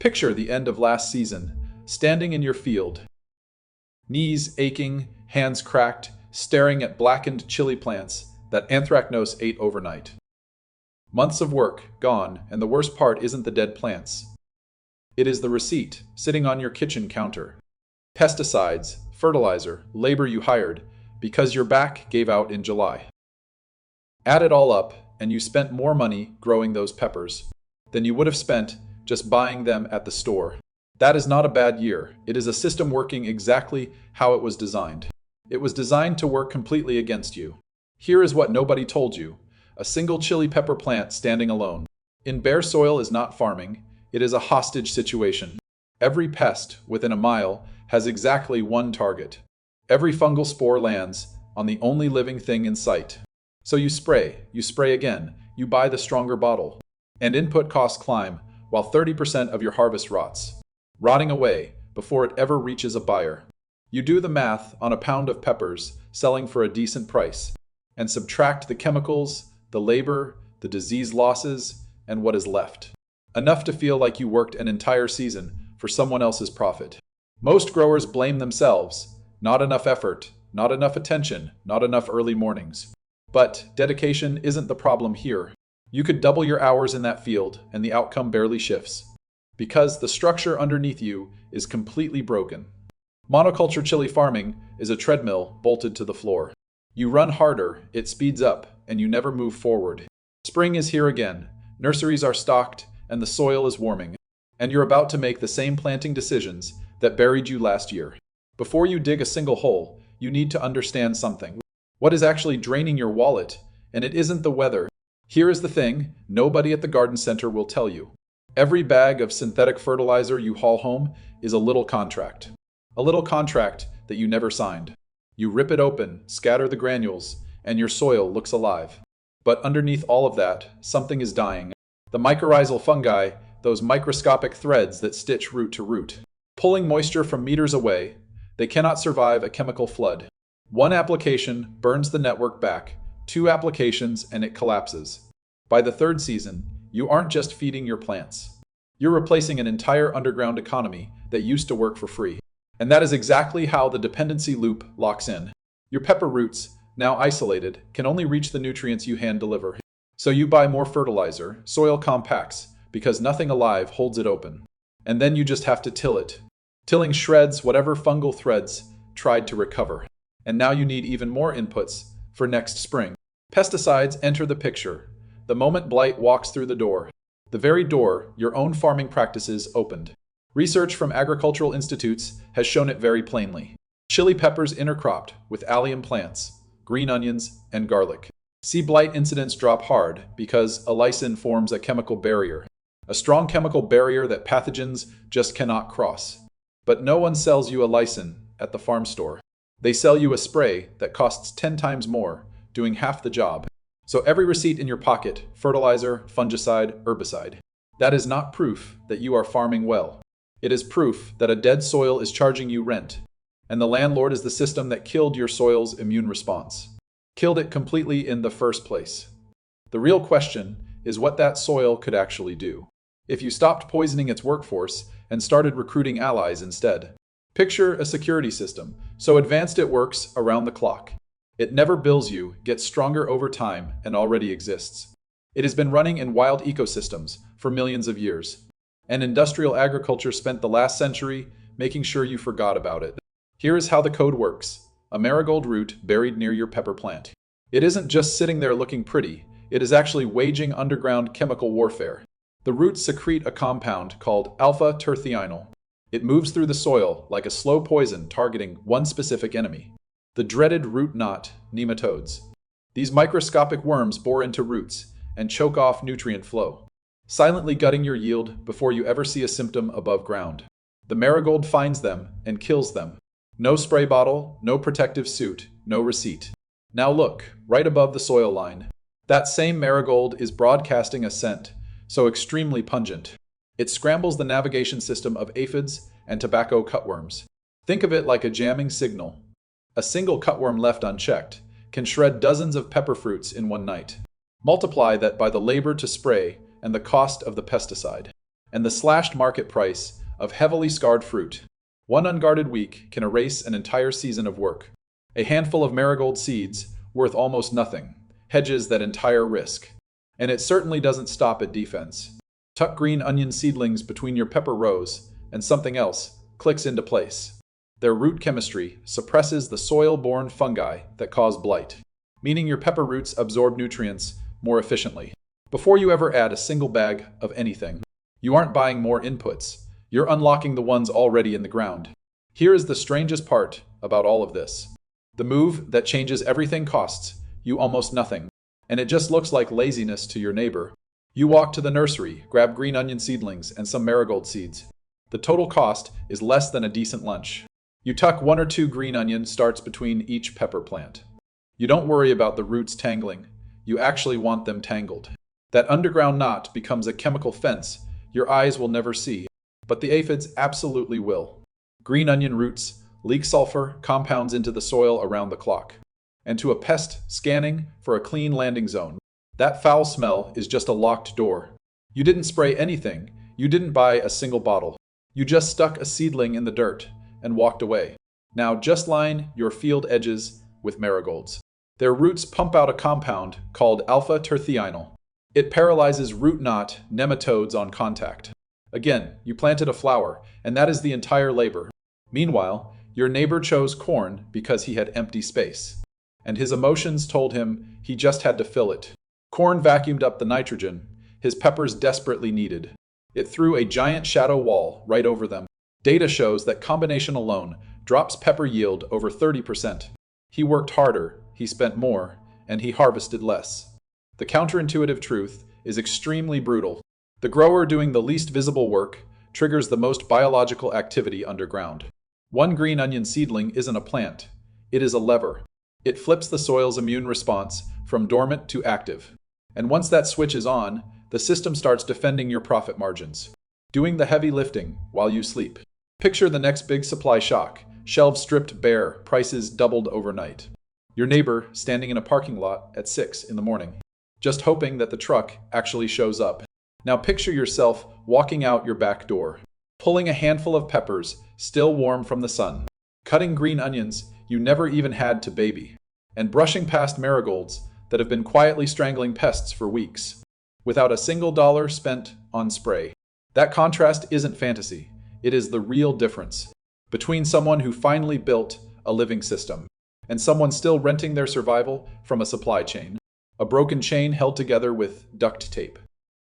Picture the end of last season, standing in your field, knees aching, hands cracked, staring at blackened chili plants that anthracnose ate overnight. Months of work gone, and the worst part isn't the dead plants. It is the receipt sitting on your kitchen counter. Pesticides, fertilizer, labor you hired because your back gave out in July. Add it all up, and you spent more money growing those peppers than you would have spent just buying them at the store. That is not a bad year. It is a system working exactly how it was designed. It was designed to work completely against you. Here is what nobody told you. A single chili pepper plant standing alone. In bare soil is not farming. It is a hostage situation. Every pest within a mile has exactly one target. Every fungal spore lands on the only living thing in sight. So you spray again, you buy the stronger bottle. And input costs climb while 30% of your harvest rots, rotting away before it ever reaches a buyer. You do the math on a pound of peppers selling for a decent price, and subtract the chemicals, the labor, the disease losses, and what is left. Enough to feel like you worked an entire season for someone else's profit. Most growers blame themselves. Not enough effort, not enough attention, not enough early mornings. But dedication isn't the problem here. You could double your hours in that field and the outcome barely shifts, because the structure underneath you is completely broken. Monoculture chili farming is a treadmill bolted to the floor. You run harder, it speeds up, and you never move forward. Spring is here again, nurseries are stocked, and the soil is warming, and you're about to make the same planting decisions that buried you last year. Before you dig a single hole, you need to understand something. What is actually draining your wallet? And it isn't the weather. Here is the thing, nobody at the garden center will tell you. Every bag of synthetic fertilizer you haul home is a little contract. A little contract that you never signed. You rip it open, scatter the granules, and your soil looks alive. But underneath all of that, something is dying. The mycorrhizal fungi, those microscopic threads that stitch root to root. Pulling moisture from meters away, they cannot survive a chemical flood. One application burns the network back, 2 applications, and it collapses. By the 3rd season, you aren't just feeding your plants. You're replacing an entire underground economy that used to work for free. And that is exactly how the dependency loop locks in. Your pepper roots, now isolated, can only reach the nutrients you hand deliver. So you buy more fertilizer, soil compacts, because nothing alive holds it open. And then you just have to till it. Tilling shreds whatever fungal threads tried to recover. And now you need even more inputs for next spring. Pesticides enter the picture. The moment blight walks through the door. The very door your own farming practices opened. Research from agricultural institutes has shown it very plainly. Chili peppers intercropped with allium plants, green onions, and garlic. See blight incidents drop hard because allicin forms a chemical barrier. A strong chemical barrier that pathogens just cannot cross. But no one sells you allicin at the farm store. They sell you a spray that costs 10 times more, doing half the job. So every receipt in your pocket, fertilizer, fungicide, herbicide, that is not proof that you are farming well. It is proof that a dead soil is charging you rent, and the landlord is the system that killed your soil's immune response. Killed it completely in the first place. The real question is what that soil could actually do. If you stopped poisoning its workforce and started recruiting allies instead. Picture a security system, so advanced it works around the clock. It never bills you, gets stronger over time, and already exists. It has been running in wild ecosystems for millions of years. And industrial agriculture spent the last century making sure you forgot about it. Here is how the code works. A marigold root buried near your pepper plant. It isn't just sitting there looking pretty, it is actually waging underground chemical warfare. The roots secrete a compound called alpha-terthional. It moves through the soil like a slow poison targeting one specific enemy. The dreaded root knot, nematodes. These microscopic worms bore into roots and choke off nutrient flow, silently gutting your yield before you ever see a symptom above ground. The marigold finds them and kills them. No spray bottle, no protective suit, no receipt. Now look, right above the soil line. That same marigold is broadcasting a scent, so extremely pungent. It scrambles the navigation system of aphids and tobacco cutworms. Think of it like a jamming signal. A single cutworm left unchecked can shred dozens of pepper fruits in one night. Multiply that by the labor to spray and the cost of the pesticide. and the slashed market price of heavily scarred fruit. One unguarded week can erase an entire season of work. A handful of marigold seeds, worth almost nothing, hedges that entire risk. And it certainly doesn't stop at defense. Tuck green onion seedlings between your pepper rows, and something else clicks into place. Their root chemistry suppresses the soil-borne fungi that cause blight, meaning your pepper roots absorb nutrients more efficiently. Before you ever add a single bag of anything, you aren't buying more inputs. You're unlocking the ones already in the ground. Here is the strangest part about all of this. The move that changes everything costs you almost nothing, and it just looks like laziness to your neighbor. You walk to the nursery, grab green onion seedlings and some marigold seeds. The total cost is less than a decent lunch. You tuck 1 or 2 green onion starts between each pepper plant. You don't worry about the roots tangling. You actually want them tangled. That underground knot becomes a chemical fence your eyes will never see, but the aphids absolutely will. Green onion roots leak sulfur compounds into the soil around the clock. And to a pest scanning for a clean landing zone, that foul smell is just a locked door. You didn't spray anything. You didn't buy a single bottle. You just stuck a seedling in the dirt and walked away. Now just line your field edges with marigolds. Their roots pump out a compound called alpha-terthional. It paralyzes root knot nematodes on contact. Again, you planted a flower, and that is the entire labor. Meanwhile, your neighbor chose corn because he had empty space, and his emotions told him he just had to fill it. Corn vacuumed up the nitrogen his peppers desperately needed. It threw a giant shadow wall right over them. Data shows that combination alone drops pepper yield over 30%. He worked harder, he spent more, and he harvested less. The counterintuitive truth is extremely brutal. The grower doing the least visible work triggers the most biological activity underground. One green onion seedling isn't a plant. It is a lever. It flips the soil's immune response from dormant to active. And once that switch is on, the system starts defending your profit margins, doing the heavy lifting while you sleep. Picture the next big supply shock. Shelves stripped bare, prices doubled overnight. Your neighbor standing in a parking lot at 6 in the morning, just hoping that the truck actually shows up. Now picture yourself walking out your back door, pulling a handful of peppers still warm from the sun, cutting green onions you never even had to baby, and brushing past marigolds that have been quietly strangling pests for weeks, without a single dollar spent on spray. That contrast isn't fantasy. It is the real difference between someone who finally built a living system and someone still renting their survival from a supply chain, a broken chain held together with duct tape.